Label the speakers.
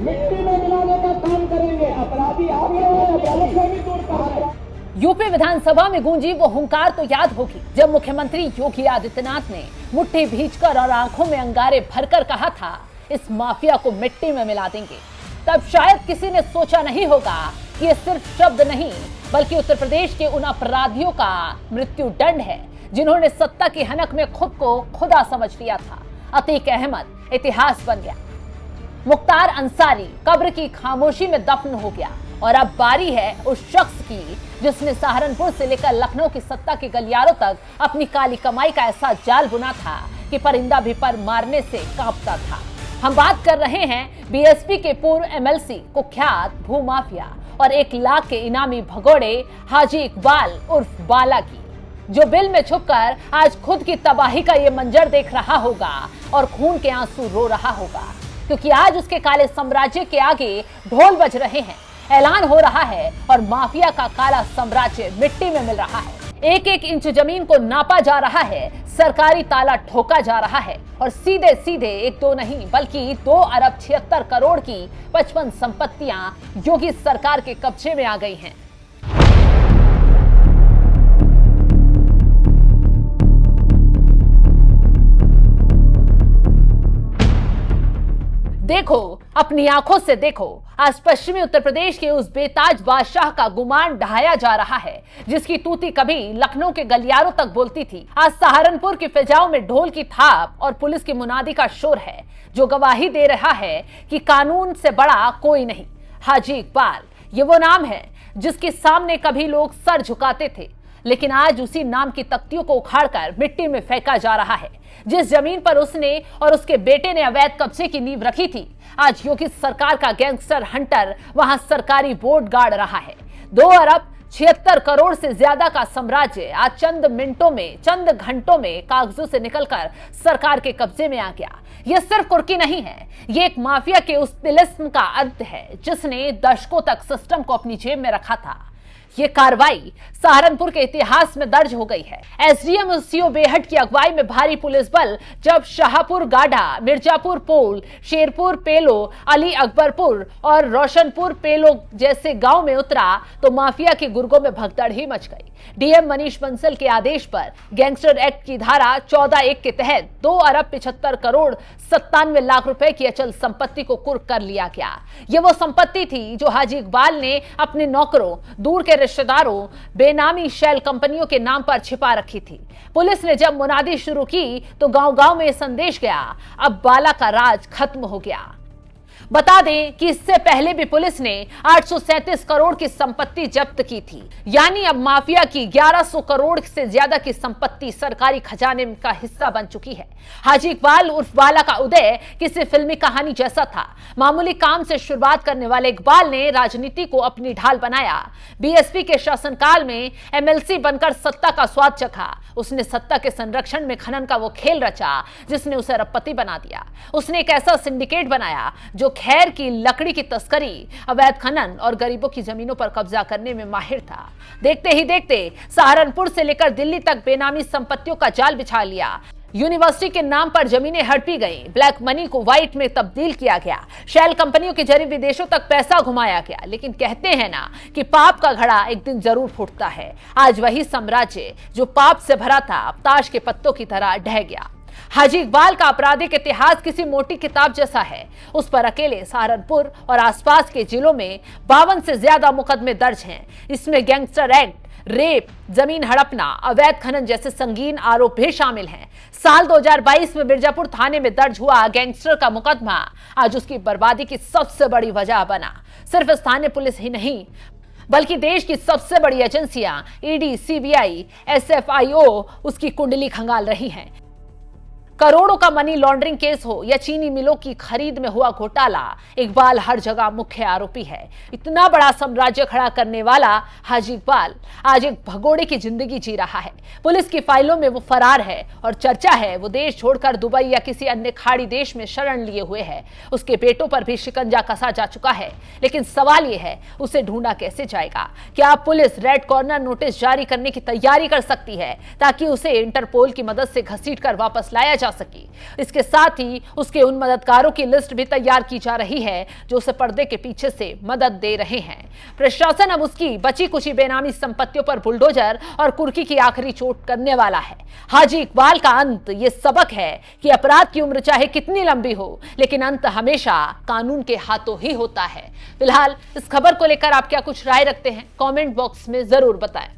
Speaker 1: मिट्टी में मिलाने का काम करेंगे। अपराधी आप
Speaker 2: यूपी विधानसभा में गूंजी वो हुंकार तो याद होगी जब मुख्यमंत्री योगी आदित्यनाथ ने मुट्ठी भींचकर और आंखों में अंगारे भरकर कहा था इस माफिया को मिट्टी में मिला देंगे। तब शायद किसी ने सोचा नहीं होगा कि ये सिर्फ शब्द नहीं बल्कि उत्तर प्रदेश के उन अपराधियों का मृत्यु दंड है जिन्होंने सत्ता की हनक में खुद को खुदा समझ लिया था। अतीक अहमद इतिहास बन गया, मुख्तार अंसारी कब्र की खामोशी में दफन हो गया और अब बारी है उस शख्स की जिसने सहारनपुर से लेकर लखनऊ की सत्ता के गलियारों तक अपनी काली कमाई का ऐसा जाल बुना था कि परिंदा भी पर मारने से कांपता था। हम बात कर रहे हैं बीएसपी के पूर्व एमएलसी कुख्यात भूमाफिया और 1 लाख के इनामी भगोड़े हाजी इकबाल उर्फ बाला की, जो बिल में छुपकर आज खुद की तबाही का ये मंजर देख रहा होगा और खून के आंसू रो रहा होगा, क्योंकि आज उसके काले साम्राज्य के आगे ढोल बज रहे हैं, ऐलान हो रहा है और माफिया का काला साम्राज्य मिट्टी में मिल रहा है। 1-1 इंच जमीन को नापा जा रहा है, सरकारी ताला ठोका जा रहा है और सीधे सीधे 1-2 नहीं बल्कि 2 अरब 76 करोड़ की 55 संपत्तियां योगी सरकार के कब्जे में आ गई हैं। देखो, अपनी आंखों से देखो, आज पश्चिमी उत्तर प्रदेश के उस बेताज बादशाह का गुमान ढहाया जा रहा है जिसकी तूती कभी लखनऊ के गलियारों तक बोलती थी। आज सहारनपुर की फिजाओं में ढोल की थाप और पुलिस की मुनादी का शोर है जो गवाही दे रहा है कि कानून से बड़ा कोई नहीं। हाजी इकबाल ये वो नाम है जिसके सामने कभी लोग सर झुकाते थे, लेकिन आज उसी नाम की तख्तियों को उखाड़कर मिट्टी में फेंका जा रहा है। जिस जमीन पर उसने और उसके बेटे ने अवैध कब्जे की नींव रखी थी, आज योगी सरकार का गैंगस्टर हंटर वहां सरकारी बोर्ड गाड़ रहा है। 2 अरब 76 करोड़ से ज्यादा का साम्राज्य आज चंद मिनटों में, चंद घंटों में कागजों से निकलकर सरकार के कब्जे में आ गया। यह सिर्फ कुर्की नहीं है, ये एक माफिया के उस तिलिस्म का अंत है जिसने दशकों तक सिस्टम को अपनी जेब में रखा था। ये कार्रवाई सहारनपुर के इतिहास में दर्ज हो गई है। एसडीएम सीओ बेहट की अगुवाई में भारी पुलिस बल जब शाहपुर गाढ़ा, मिर्जापुर पोल, शेरपुर पेलो, अली अकबरपुर और रोशनपुर पेलो जैसे गांव में उतरा तो माफिया की गुर्गों में भगदड़ ही मच गई। डीएम मनीष बंसल के आदेश पर गैंगस्टर एक्ट की धारा 14(1) के तहत 2 अरब 75 करोड़ 97 लाख रुपए की अचल संपत्ति को कुर्क कर लिया गया। ये वो संपत्ति थी जो हाजी इकबाल ने अपने नौकरों, दूर के रिश्तेदारों, बेनामी शेल कंपनियों के नाम पर छिपा रखी थी। पुलिस ने जब मुनादी शुरू की तो गांव-गांव में संदेश गया, अब बाला का राज खत्म हो गया। बता दें कि इससे पहले भी पुलिस ने 837 करोड़ की संपत्ति जब्त की थी, यानी अब माफिया की 1100 करोड़ से ज्यादा की संपत्ति सरकारी खजाने का हिस्सा बन चुकी है। हाजी इकबाल उर्फ बाला का उदय किसी फिल्मी कहानी जैसा था। मामूली काम से शुरुआत करने वाले इकबाल ने राजनीति को अपनी ढाल बनाया। बीएसपी के शासनकाल में एमएलसी बनकर सत्ता का स्वाद चखा। उसने सत्ता के संरक्षण में खनन का वो खेल रचा जिसने उसे अरबपति बना दिया। उसने एक ऐसा सिंडिकेट बनाया जो खैर की लकड़ी की तस्करी, अवैध खनन और गरीबों की जमीनों पर कब्जा करने में माहिर था। देखते ही देखते सहारनपुर से लेकर दिल्ली तक बेनामी संपत्तियों का जाल बिछा लिया। यूनिवर्सिटी के नाम पर जमीनें हड़पी गईं, ब्लैक मनी को व्हाइट में तब्दील किया गया, शेल कंपनियों के जरिए विदेशों तक पैसा घुमाया गया। लेकिन कहते हैं ना कि पाप का घड़ा एक दिन जरूर फूटता है। आज वही साम्राज्य जो पाप से भरा था अब ताश के पत्तों की तरह ढह गया। हाजी इकबाल का आपराधिक इतिहास किसी मोटी किताब जैसा है। उस पर अकेले सहारनपुर और आसपास के जिलों में 52 से ज्यादा मुकदमे दर्ज हैं। इसमें गैंगस्टर एक्ट, रेप, जमीन हड़पना, अवैध खनन जैसे संगीन आरोप भी शामिल हैं। साल 2022 में मिर्जापुर थाने में दर्ज हुआ गैंगस्टर का मुकदमा आज उसकी बर्बादी की सबसे बड़ी वजह बना। सिर्फ स्थानीय पुलिस ही नहीं बल्कि देश की सबसे बड़ी एजेंसियां ईडी, सीबीआई, एसएफआईओ उसकी कुंडली खंगाल रही हैं। करोड़ों का मनी लॉन्ड्रिंग केस हो या चीनी मिलों की खरीद में हुआ घोटाला, इकबाल हर जगह मुख्य आरोपी है। इतना बड़ा साम्राज्य खड़ा करने वाला हाजी इकबाल आज एक भगोड़े की जिंदगी जी रहा है। पुलिस की फाइलों में वो फरार है और चर्चा है वो देश छोड़कर दुबई या किसी अन्य खाड़ी देश में शरण लिए हुए है। उसके बेटों पर भी शिकंजा कसा जा चुका है, लेकिन सवाल ये है उसे ढूंढा कैसे जाएगा। क्या पुलिस रेड कॉर्नर नोटिस जारी करने की तैयारी कर सकती है ताकि उसे इंटरपोल की मदद से घसीट कर वापस लाया जा जा सकी। इसके साथ ही उसके उन मददगारों की लिस्ट भी तैयार की जा रही है जो उसे पर्दे के पीछे से मदद दे रहे हैं। प्रशासन अब उसकी बची कुची बेनामी संपत्तियों पर बुलडोजर और कुर्की की आखिरी चोट करने वाला है। हाजी इकबाल का अंत ये सबक है कि अपराध की उम्र चाहे कितनी लंबी हो, लेकिन अंत हमेशा कानून के हाथों ही होता है। फिलहाल इस खबर को लेकर आप क्या कुछ राय रखते हैं, कमेंट बॉक्स में जरूर बताएं।